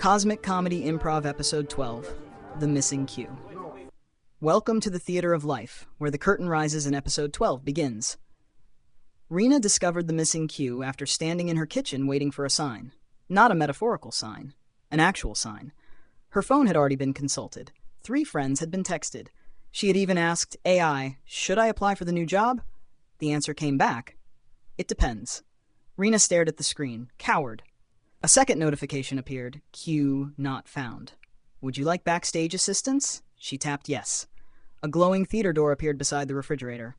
Cosmic Comedy Improv Episode 12, The Missing Cue. Welcome to the Theater of Life, where the curtain rises and Episode 12 begins. Rina discovered the missing cue after standing in her kitchen waiting for a sign. Not a metaphorical sign, an actual sign. Her phone had already been consulted. 3 friends had been texted. She had even asked AI, "Should I apply for the new job?" The answer came back, "It depends." Rina stared at the screen, cowed. A second notification appeared, "Cue not found." "Would you like backstage assistance?" She tapped yes. A glowing theater door appeared beside the refrigerator.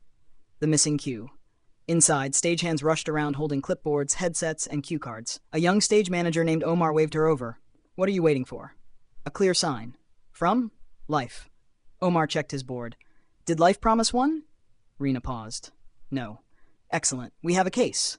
The missing cue. Inside, stagehands rushed around holding clipboards, headsets, and cue cards. A young stage manager named Omar waved her over. "What are you waiting for?" "A clear sign." "From?" "Life." Omar checked his board. "Did Life promise one?" Rina paused. "No." "Excellent. We have a case."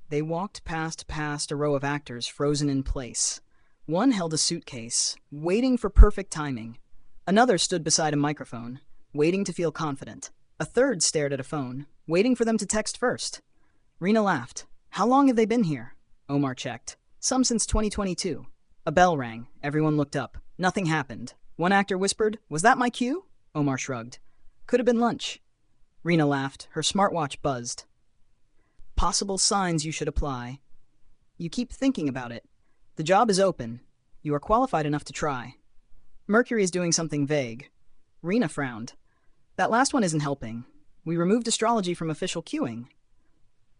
They walked past a row of actors frozen in place. One held a suitcase, waiting for perfect timing. Another stood beside a microphone, waiting to feel confident. A third stared at a phone, waiting for them to text first. Rina laughed. "How long have they been here?" Omar checked. "Some since 2022. A bell rang. Everyone looked up. Nothing happened. One actor whispered, "Was that my cue?" Omar shrugged. "Could have been lunch." Rina laughed. Her smartwatch buzzed. "Possible signs you should apply. You keep thinking about it. The job is open. You are qualified enough to try. Mercury is doing something vague." Rina frowned. "That last one isn't helping. We removed astrology from official queuing."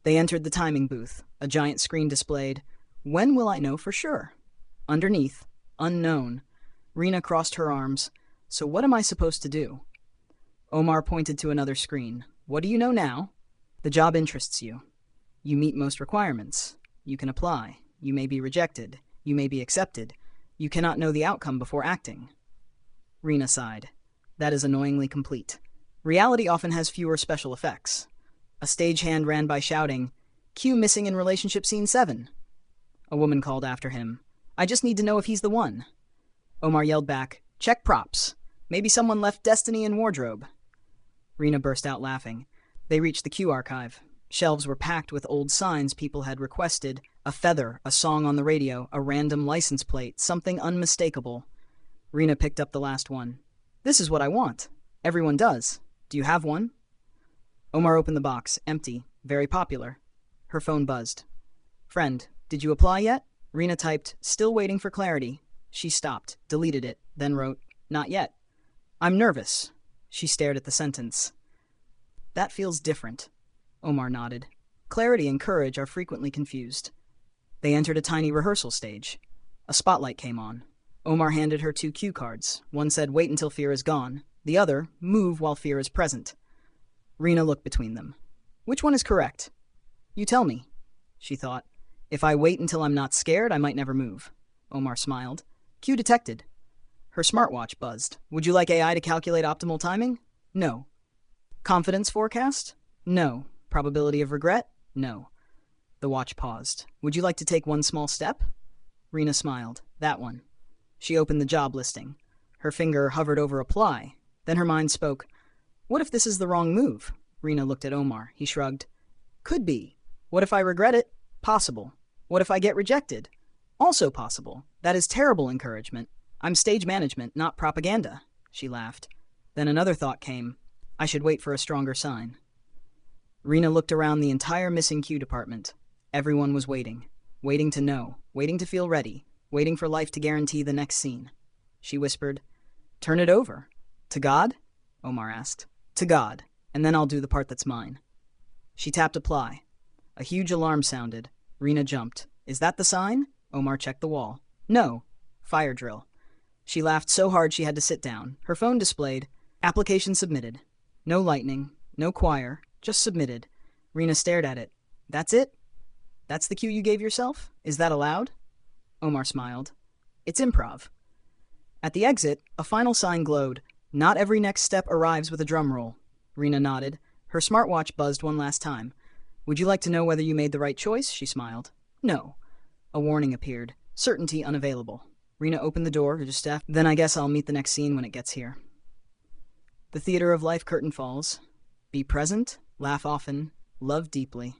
They entered the timing booth. A giant screen displayed, "When will I know for sure?" Underneath, "Unknown." Rina crossed her arms. "So what am I supposed to do?" Omar pointed to another screen. "What do you know now? The job interests you. You meet most requirements. You can apply. You may be rejected. You may be accepted. You cannot know the outcome before acting." Rina sighed. "That is annoyingly complete. Reality often has fewer special effects." A stagehand ran by shouting, "Cue missing in relationship scene 7." A woman called after him, "I just need to know if he's the one." Omar yelled back, "Check props. Maybe someone left destiny in wardrobe." Rina burst out laughing. They reached the cue archive. Shelves were packed with old signs people had requested, a feather, a song on the radio, a random license plate, something unmistakable. Rina picked up the last one. "This is what I want. Everyone does. Do you have one?" Omar opened the box, empty, very popular. Her phone buzzed. "Friend, did you apply yet?" Rina typed, "Still waiting for clarity." She stopped, deleted it, then wrote, "Not yet." "I'm nervous." She stared at the sentence. "That feels different." Omar nodded. Clarity and courage are frequently confused. They entered a tiny rehearsal stage. A spotlight came on. Omar handed her 2 cue cards. One said, "Wait until fear is gone." The other, "Move while fear is present." Rina looked between them. "Which one is correct?" "You tell me." She thought, "If I wait until I'm not scared, I might never move." Omar smiled. "Cue detected." Her smartwatch buzzed. "Would you like AI to calculate optimal timing?" "No." "Confidence forecast?" "No." "Probability of regret?" "No." The watch paused. "Would you like to take one small step?" Rina smiled. "That one." She opened the job listing. Her finger hovered over apply. Then her mind spoke. "What if this is the wrong move?" Rina looked at Omar. He shrugged. "Could be. What if I regret it? Possible. What if I get rejected? Also possible. That is terrible encouragement. I'm stage management, not propaganda." She laughed. Then another thought came. "I should wait for a stronger sign." Rina looked around the entire missing cue department. Everyone was waiting. Waiting to know. Waiting to feel ready. Waiting for life to guarantee the next scene. She whispered, "Turn it over." "To God?" Omar asked. "To God, and then I'll do the part that's mine." She tapped apply. A huge alarm sounded. Rina jumped. "Is that the sign?" Omar checked the wall. "No. Fire drill." She laughed so hard she had to sit down. Her phone displayed, "Application submitted." No lightning, no choir, just submitted. Rina stared at it. "That's it? That's the cue you gave yourself? Is that allowed?" Omar smiled. "It's improv." At the exit, a final sign glowed. "Not every next step arrives with a drum roll." Rina nodded. Her smartwatch buzzed one last time. "Would you like to know whether you made the right choice?" She smiled. "No." A warning appeared. "Certainty unavailable." Rina opened the door to staff. "Then I guess I'll meet the next scene when it gets here." The Theater of Life curtain falls. Be present, laugh often, love deeply.